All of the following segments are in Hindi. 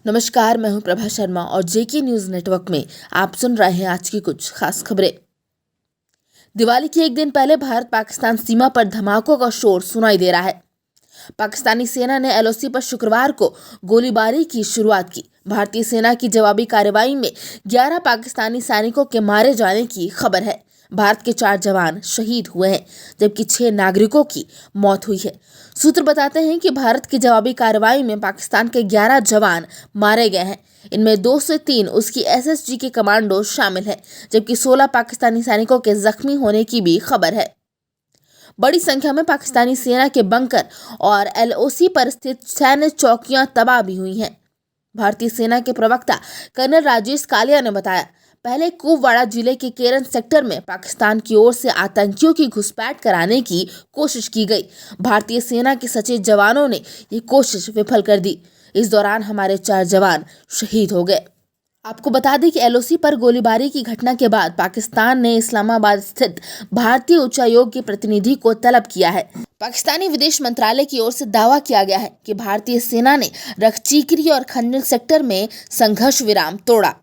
नमस्कार, मैं हूं प्रभा शर्मा और जेके न्यूज नेटवर्क में आप सुन रहे हैं आज की कुछ खास खबरें। दिवाली के एक दिन पहले भारत पाकिस्तान सीमा पर धमाकों का शोर सुनाई दे रहा है। पाकिस्तानी सेना ने एलओसी पर शुक्रवार को गोलीबारी की शुरुआत की। भारतीय सेना की जवाबी कार्रवाई में 11 पाकिस्तानी सैनिकों के मारे जाने की खबर है। भारत के 4 जवान शहीद हुए हैं जबकि 6 नागरिकों की मौत हुई है। सूत्र बताते हैं कि भारत की जवाबी कार्रवाई में पाकिस्तान के 11 जवान मारे गए हैं। इनमें 2 से 3 उसकी एसएसजी के कमांडो शामिल हैं, जबकि 16 पाकिस्तानी सैनिकों के जख्मी होने की भी खबर है। बड़ी संख्या में पाकिस्तानी सेना के बंकर और एलओसी पर स्थित सैन्य चौकियां तबाह भी हुई हैं। भारतीय सेना के प्रवक्ता कर्नल राजेश कालिया ने बताया, पहले कुपवाड़ा जिले के केरन सेक्टर में पाकिस्तान की ओर से आतंकियों की घुसपैठ कराने की कोशिश की गई। भारतीय सेना के सचेत जवानों ने ये कोशिश विफल कर दी। इस दौरान हमारे 4 जवान शहीद हो गए। आपको बता दें कि एलओसी पर गोलीबारी की घटना के बाद पाकिस्तान ने इस्लामाबाद स्थित भारतीय उच्चायोग के प्रतिनिधि को तलब किया है। पाकिस्तानी विदेश मंत्रालय की ओर से दावा किया गया है कि भारतीय सेना ने रखचीकरी और खंजल सेक्टर में संघर्ष विराम तोड़ा।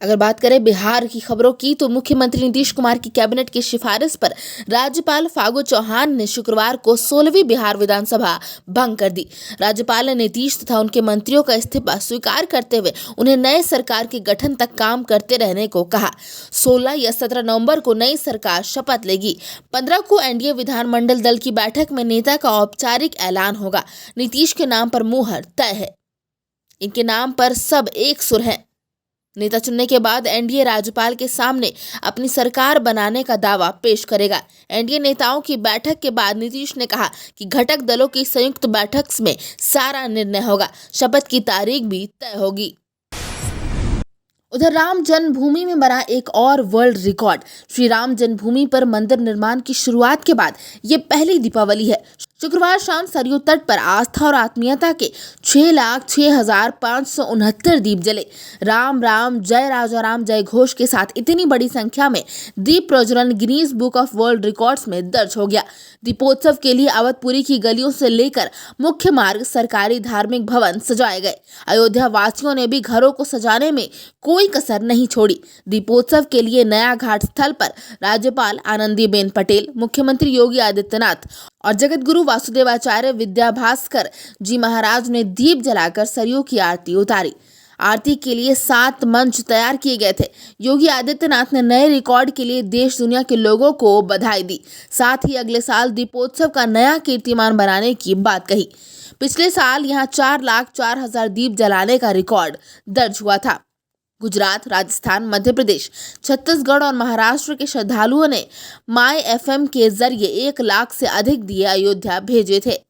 अगर बात करें बिहार की खबरों की, तो मुख्यमंत्री नीतीश कुमार की कैबिनेट की सिफारिश पर राज्यपाल फागू चौहान ने शुक्रवार को 16वीं बिहार विधानसभा भंग कर दी। राज्यपाल ने नीतीश तथा उनके मंत्रियों का इस्तीफा स्वीकार करते हुए उन्हें नए सरकार के गठन तक काम करते रहने को कहा। 16 या 17 नवंबर को नई सरकार शपथ लेगी। 15 को एनडीए विधानमंडल दल की बैठक में नेता का औपचारिक ऐलान होगा। नीतीश के नाम पर मुहर तय है। इनके नाम पर सब एक सुर हैं। नेता चुनने के बाद एनडीए राज्यपाल के सामने अपनी सरकार बनाने का दावा पेश करेगा। एनडीए नेताओं की बैठक के बाद नीतीश ने कहा कि घटक दलों की संयुक्त बैठक में सारा निर्णय होगा। शपथ की तारीख भी तय होगी। उधर राम जन्मभूमि में बना एक और वर्ल्ड रिकॉर्ड। श्री राम जन्मभूमि पर मंदिर निर्माण की शुरुआत के बाद ये पहली दीपावली है। शुक्रवार शाम सरयू तट पर आस्था और आत्मीयता के 6,06,569 दीप जले। राम राम जय राजा राम जय घोष के साथ इतनी बड़ी संख्या में दीप प्रज्वलन Guinness book of world records में दर्ज हो गया। दीपोत्सव के लिए अवधपुरी की गलियों से लेकर मुख्य मार्ग, सरकारी धार्मिक भवन सजाए गए। अयोध्या वासियों ने भी घरों को सजाने में कोई कसर नहीं छोड़ी। दीपोत्सव के लिए नया घाट स्थल पर राज्यपाल आनंदीबेन पटेल, मुख्यमंत्री योगी आदित्यनाथ और जगत गुरु वासुदेवाचार्य विद्याभास्कर जी महाराज ने दीप जलाकर सरयू की आरती उतारी। आरती के लिए 7 मंच तैयार किए गए थे। योगी आदित्यनाथ ने नए रिकॉर्ड के लिए देश दुनिया के लोगों को बधाई दी। साथ ही अगले साल दीपोत्सव का नया कीर्तिमान बनाने की बात कही। पिछले साल यहाँ 4,04,000 दीप जलाने का रिकॉर्ड दर्ज हुआ था। गुजरात, राजस्थान, मध्य प्रदेश, छत्तीसगढ़ और महाराष्ट्र के श्रद्धालुओं ने माई एफएम के जरिए 1 लाख से अधिक दिए अयोध्या भेजे थे।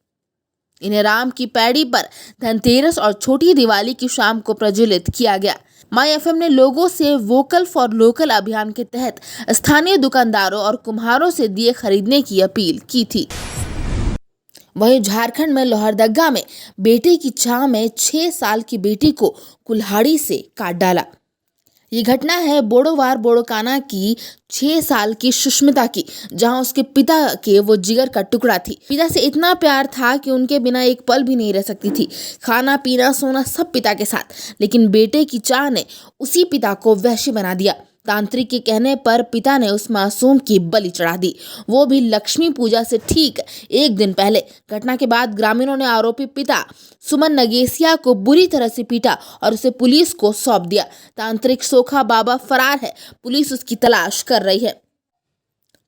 इन्हें राम की पैड़ी पर धनतेरस और छोटी दिवाली की शाम को प्रज्वलित किया गया। माई एफएम ने लोगों से वोकल फॉर लोकल अभियान के तहत स्थानीय दुकानदारों और कुम्हारों से दिए खरीदने की अपील की थी। वहीं झारखंड में लोहरदगा में बेटे की चाह में 6 साल की बेटी को कुल्हाड़ी से काट डाला। ये घटना है बोड़ोवार बोड़ोकाना की 6 साल की सुष्मिता की, जहां उसके पिता के वो जिगर का टुकड़ा थी। पिता से इतना प्यार था कि उनके बिना एक पल भी नहीं रह सकती थी। खाना पीना सोना सब पिता के साथ, लेकिन बेटे की चाह ने उसी पिता को वहशी बना दिया। तांत्रिक के कहने पर पिता ने उस मासूम की बलि चढ़ा दी, वो भी लक्ष्मी पूजा से ठीक 1 दिन पहले। घटना के बाद ग्रामीणों ने आरोपी पिता सुमन नगेसिया को बुरी तरह से पीटा और उसे पुलिस को सौंप दिया। तांत्रिक सोखा बाबा फरार है, पुलिस उसकी तलाश कर रही है।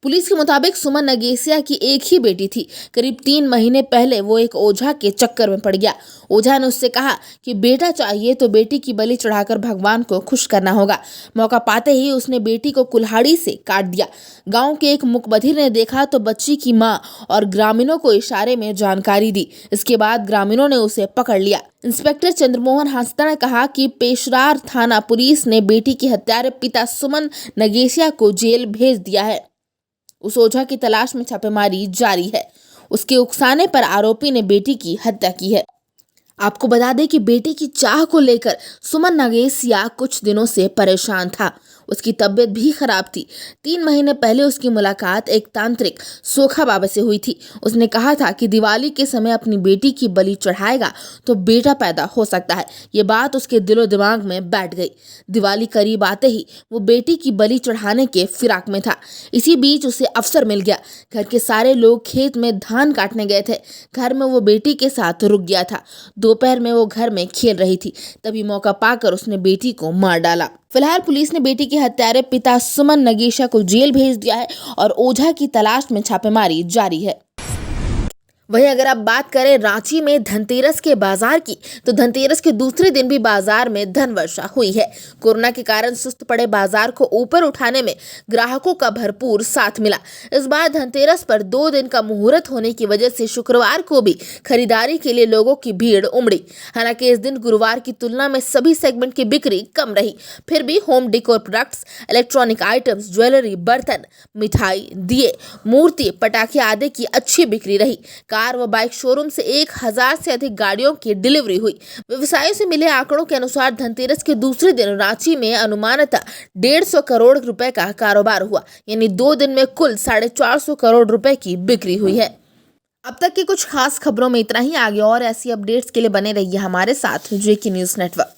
पुलिस के मुताबिक सुमन नगेसिया की एक ही बेटी थी। करीब 3 महीने पहले वो एक ओझा के चक्कर में पड़ गया। ओझा ने उससे कहा कि बेटा चाहिए तो बेटी की बलि चढ़ाकर भगवान को खुश करना होगा। मौका पाते ही उसने बेटी को कुल्हाड़ी से काट दिया। गांव के एक मुखबधिर ने देखा तो बच्ची की मां और ग्रामीणों को इशारे में जानकारी दी। इसके बाद ग्रामीणों ने उसे पकड़ लिया। इंस्पेक्टर चंद्रमोहन हांसदा ने कहा कि पेशरार थाना पुलिस ने बेटी के हत्यारे पिता सुमन नगेसिया को जेल भेज दिया है। उस ओझा की तलाश में छापेमारी जारी है। उसके उकसाने पर आरोपी ने बेटी की हत्या की है। आपको बता दें कि बेटे की चाह को लेकर सुमन नगेसिया कुछ दिनों से परेशान था। उसकी तबीयत भी खराब थी। 3 महीने पहले उसकी मुलाकात एक तांत्रिक सोखा बाबा से हुई थी। उसने कहा था कि दिवाली के समय अपनी बेटी की बलि चढ़ाएगा तो बेटा पैदा हो सकता है। ये बात उसके दिलो दिमाग में बैठ गई। दिवाली करीब आते ही वो बेटी की बलि चढ़ाने के फिराक में था। इसी बीच उसे अवसर मिल गया। घर के सारे लोग खेत में धान काटने गए थे। घर में वो बेटी के साथ रुक गया था। दोपहर में वो घर में खेल रही थी, तभी मौका पाकर उसने बेटी को मार डाला। फिलहाल पुलिस ने बेटी के हत्यारे पिता सुमन नगेशा को जेल भेज दिया है और ओझा की तलाश में छापेमारी जारी है। वहीं अगर आप बात करें रांची में धनतेरस के बाजार की, तो धनतेरस के दूसरे दिन भी बाजार में धन वर्षा हुई है। कोरोना के कारण सुस्त पड़े बाजार को ऊपर उठाने में ग्राहकों का भरपूर साथ मिला। इस बार धनतेरस पर 2 दिन का मुहूर्त होने की वजह से शुक्रवार को भी खरीदारी के लिए लोगों की भीड़ उमड़ी। हालांकि इस दिन गुरुवार की तुलना में सभी सेगमेंट की बिक्री कम रही। फिर भी home decor products, electronic items, jewellery, बर्तन, मिठाई, दिए, मूर्ति, पटाखे आदि की अच्छी बिक्री रही। कार व बाइक शोरूम से 1000 से अधिक गाड़ियों की डिलीवरी हुई। व्यवसायियों से मिले आंकड़ों के अनुसार धनतेरस के दूसरे दिन रांची में अनुमानतः 150 करोड़ रुपए का कारोबार हुआ, यानी 2 दिन में कुल 450 करोड़ रुपए की बिक्री हुई है। अब तक की कुछ खास खबरों में इतना ही। आगे और ऐसी अपडेट्स के लिए बने रहिए हमारे साथ जेके न्यूज़ नेटवर्क।